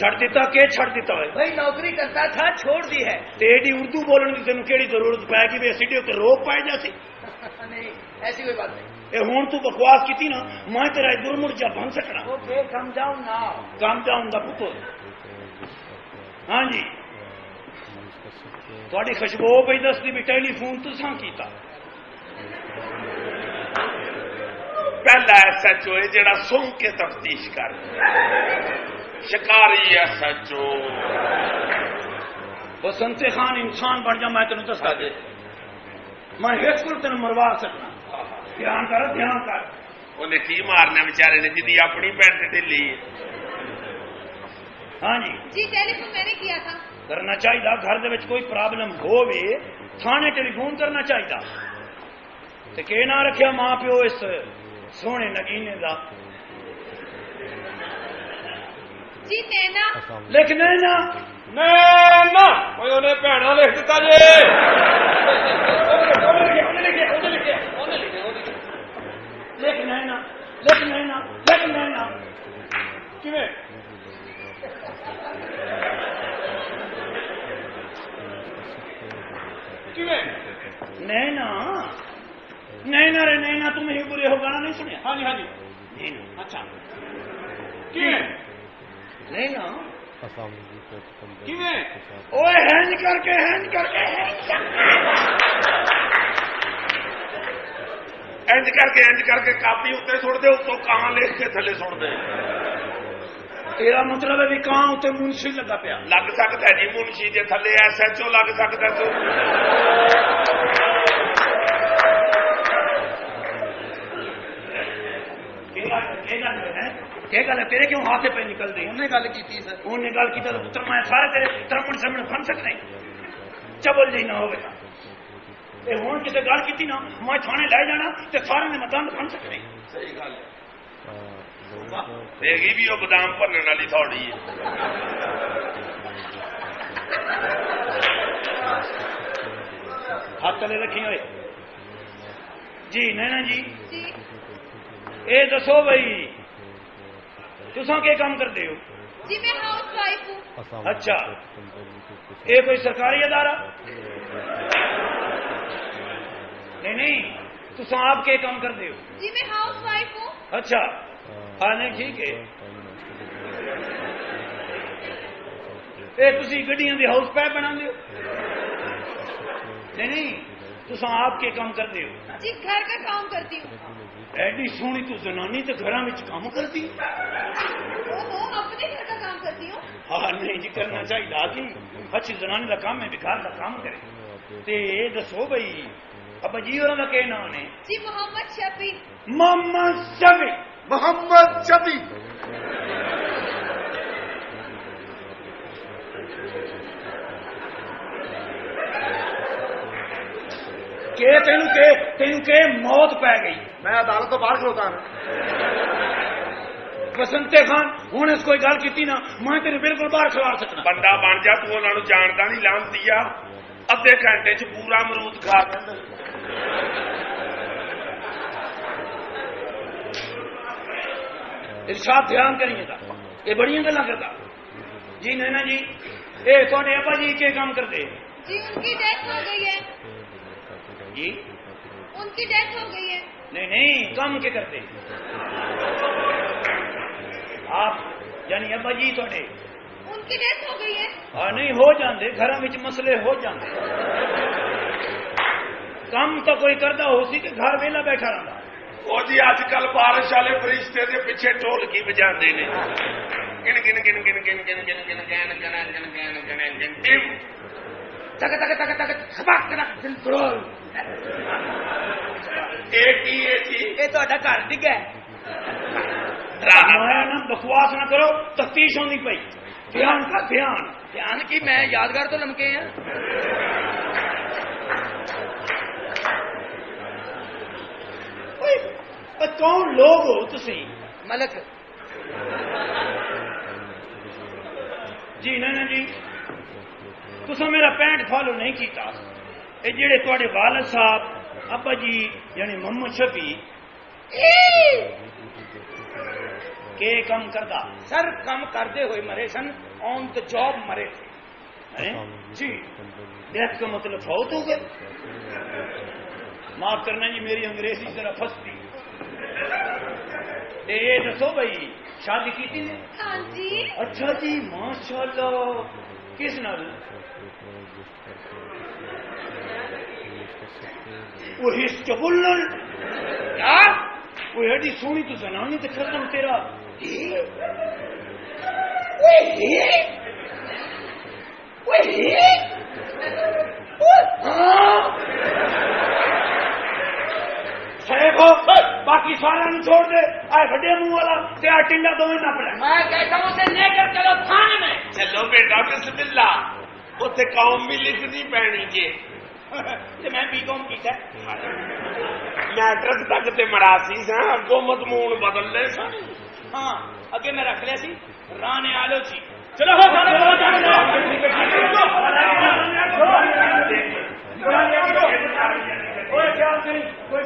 छड़ दिता के छड़ दिता है भाई नौकरी करता था छोड़ दी है। तेरी उर्दू बोलने की तेन केड़ी जरूरत पैगी वे सीढ़ी उत्ते रोक पाए जाती नहीं ऐसी कोई बात नहीं। ए हुण तू बकवास की ना मैं तेरा इधर मुड़ जा बन सकना ओके कम डाउन नाउ। काम जाऊंगा पुत्र। हाँ जी थोड़ी खुशबू पई दसदी भी टेलीफोन तुसां कीता पहला SHO है जेड़ा सुन के तफ्तीश कर शिकारी SHO बसंते खान इंसान बन जा मैं तेन दसदा दे मैं एक को तेन मरवा सकना ध्यान कर उन्हें की मारना बेचारे ने जिदी अपनी पैंट ढिली। हाँ जी जी टेलीफोन मैंने किया था। करना चाहिए घर दे विच कोई प्रॉब्लम होवे थाने टेलीफोन करना चाहिए ते के ना रखिया मां प्यो इस सोने नगीने दा जी नैना लिख नैना नैना कोई उन्हें भैना लिख दिता जे लिख नैना किवें नैना नैना रे नैना तुम ही बुरे हो गाना नहीं सुनिया। हाँ जी नैना अच्छा नैना ओए हैंज करके इंज करके कापी उत्ते सुट दे उत्तों कहां लिख के थले सुट दे। तेरा मतलब है भी कहां उत्ते मुंशी लगा पिया लग सकता है जी मुंशी जे थले SHO लग सकता तो क्या गल है तेरे क्यों हाथ पे निकल दी उन्हें गल की थी सर। उन्हें गल की तो पुत्र मैं सारे तेरे त्रमण समण फन सकते चबल जी ना होवे ए हुण किसे गल की ना मैं थाने ले जाना ते सारे ने मैं दंद फन सकते। सही गल देगी भी वो बादाम भरने वाली थोड़ी है। हाथ तले रखी हुए जी नैना जी जी ए दसो भाई तुसा के काम करते हो। जी मैं हाउस वाइफ हूँ। अच्छा ये कोई सरकारी अदारा नहीं तुसा आप के काम करते हो। जी मैं हाउस वाइफ हूँ। अच्छा हाँ नहीं ठीक है ये तुसी गड्डियां दी हाउस पैप बना दो नहीं तुसा आप के काम करते हो। जी घर का काम करती हूँ। एडी सोहनी तू जनानी तो घर में काम करती ओहो अपने घर का काम करती हूँ। हाँ नहीं जी करना चाहिए जी अच्छी जनानी का काम है घर का काम करे ते दसो भाई अब जी और के नाम ने जी मोहम्मद शफी। मोहम्मद शफी के तेन के मौत पै गई। मैं अदालत तो बाहर खलोता हूं। बसंते खान हूं इस कोई गल की ना मैं तेरे बिल्कुल बाहर खिला सकना। बंदा बन जा तू उन्होंने जानता नहीं लानती आ अद्धे घंटे च पूरा अमरूद खा लेंदा। इरशाद ध्यान करिए ये बड़ियां गल्लां करदा जी नैना जी ए थोड़े अब्बा जी के काम करते जी उनकी डेथ हो गई है। जी उनकी डेथ हो गई है। नहीं काम के करते आप यानी अब्बा जी थोड़े उनकी डेथ हो गई है। हाँ नहीं हो जाते घर में मसले हो जाते काम तो कोई करता हो सी कि घर वेला बैठा रहा ओ जी आजकल बारिश वाले फरिश्ते के पीछे ढोलकी बजाते ने गिन गिन गिन गिन गिन गिन गिन गिन गिन गिन गिन गिन गिन गिन गिन तक तक तक तक खबाक कर कंट्रोल एक ही है जी ये तो घर डिगा ना बकवास ना करो तफ्तीश होनी पई ध्यान का ध्यान की मैं यादगार तो लमके हैं। कौन लोग हो तुसी मलक जी नैना जी तुसा मेरा पैंट फॉलो नहीं किया ये जेड़े थोड़े वालद साहब अब्बा जी यानी मोहम्मद शफी के कम करदा सर कम करते हुए मरे सन ऑन द जॉब मरे थे। हैं? जी डेथ का मतलब फौत हो गए। माफ करना जी मेरी अंग्रेजी जरा फंसती। ये दसो भाई शादी की थी? हाँ जी। अच्छा जी माशाल्लाह। किस नाल? वो हिस्टबुल नाल। क्या वो एडी सोहनी तो जनानी ते खत्म तेरा। बाकी सारा छोड़ दे। आए बड़े मुंह वाला ते आ टिंडा दोवें ना पड़ा। मैं कहता हूँ उसे लेकर चलो थाने में। चलो बेटा बिस्मिल्ला उत्थे कौम भी लिखनी पैनी जे ते मैं बीकॉम कीता। मैट्रिक तक ते मरासी सा अगो मजमून बदल ले सन। हाँ अगे मैं रख लिया सी राने आलो सी। चलो हो जाने दो कोई ख्याल नहीं कोई